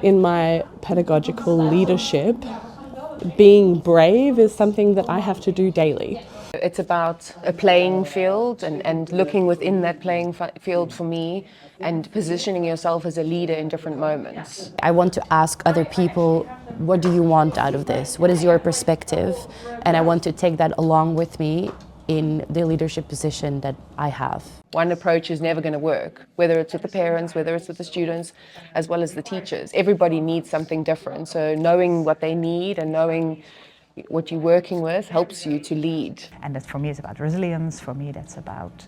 In my pedagogical leadership, being brave is something that I have to do daily. It's about a playing field and looking within that playing field for me and positioning yourself as a leader in different moments. I want to ask other people, what do you want out of this? What is your perspective? And I want to take that along with me in the leadership position that I have. One approach is never going to work, whether it's with the parents, whether it's with the students, as well as the teachers. Everybody needs something different. So knowing what they need and knowing what you're working with helps you to lead. And that for me is about resilience, for me that's about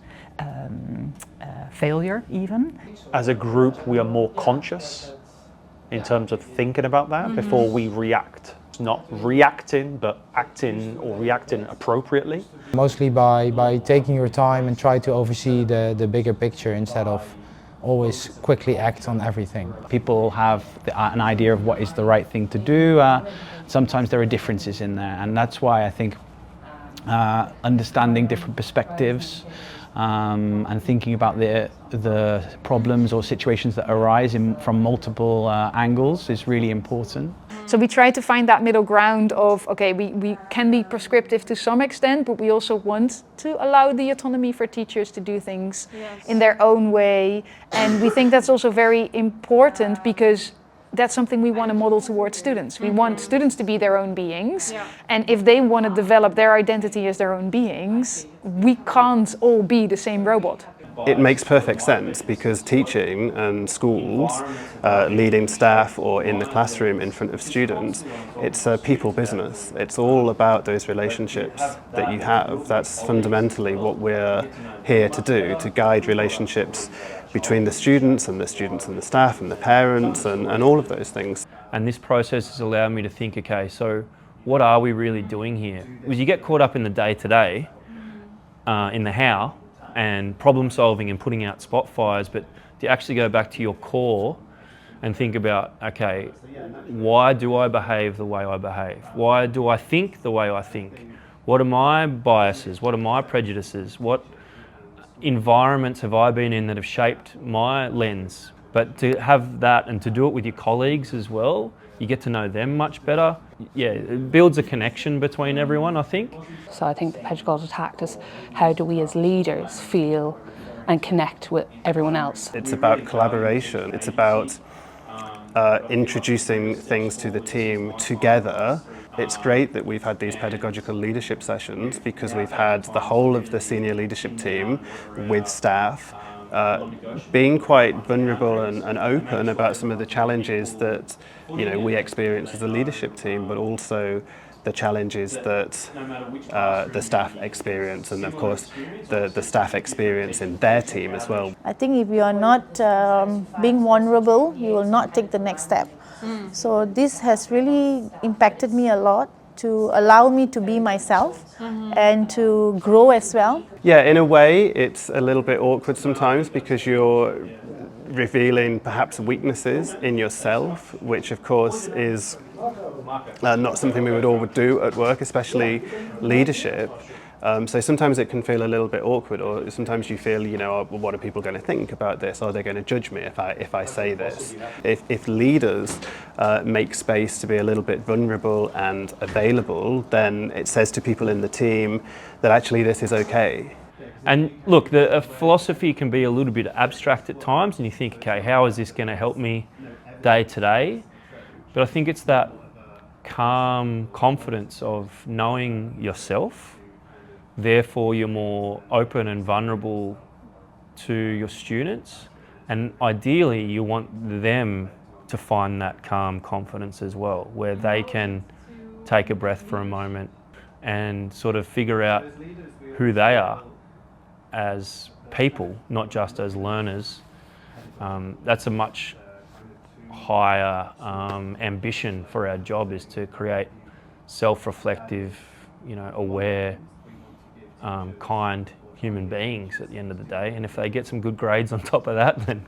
failure even. As a group we are more conscious in terms of thinking about that before we react. Not reacting, but acting or reacting appropriately. Mostly by taking your time and try to oversee the bigger picture instead of always quickly act on everything. People have an idea of what is the right thing to do. Sometimes there are differences in there, and that's why I think understanding different perspectives and thinking about the problems or situations that arise from multiple angles is really important. So we try to find that middle ground of, okay, we can be prescriptive to some extent, but we also want to allow the autonomy for teachers to do things in their own way. And we think that's also very important because that's something we want to model towards students. We want students to be their own beings. And if they want to develop their identity as their own beings, we can't all be the same robot. It makes perfect sense because teaching and schools, leading staff or in the classroom in front of students, it's a people business. It's all about those relationships that you have. That's fundamentally what we're here to do, to guide relationships between the students and the staff and the parents and all of those things. And this process has allowed me to think, okay, so what are we really doing here? Because you get caught up in the day-to-day, in the how, and problem solving and putting out spot fires, but to actually go back to your core and think about, okay, why do I behave the way I behave? Why do I think the way I think? What are my biases? What are my prejudices? What environments have I been in that have shaped my lens? But to have that and to do it with your colleagues as well, you get to know them much better. Yeah, it builds a connection between everyone, I think. So I think the pedagogical tact is how do we as leaders feel and connect with everyone else. It's about collaboration. It's about introducing things to the team together. It's great that we've had these pedagogical leadership sessions because we've had the whole of the senior leadership team with staff being quite vulnerable and open about some of the challenges that we experience as a leadership team, but also the challenges that the staff experience, and of course the staff experience in their team as well. I think if you are not being vulnerable, you will not take the next step. So this has really impacted me a lot to allow me to be myself and to grow as well. Yeah, in a way it's a little bit awkward sometimes because you're revealing perhaps weaknesses in yourself, which of course is not something we would all do at work, especially leadership. So sometimes it can feel a little bit awkward, or sometimes you feel, what are people going to think about this? Are they going to judge me if I say this? If leaders make space to be a little bit vulnerable and available, then it says to people in the team that actually this is okay. And look, the philosophy can be a little bit abstract at times, and you think, okay, how is this going to help me day to day? But I think it's that calm confidence of knowing yourself. Therefore, you're more open and vulnerable to your students, and ideally you want them to find that calm confidence as well, where they can take a breath for a moment and sort of figure out who they are as people, not just as learners. That's a much higher ambition for our job, is to create self-reflective, aware, kind human beings at the end of the day. And if they get some good grades on top of that, then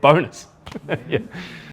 bonus. Yeah.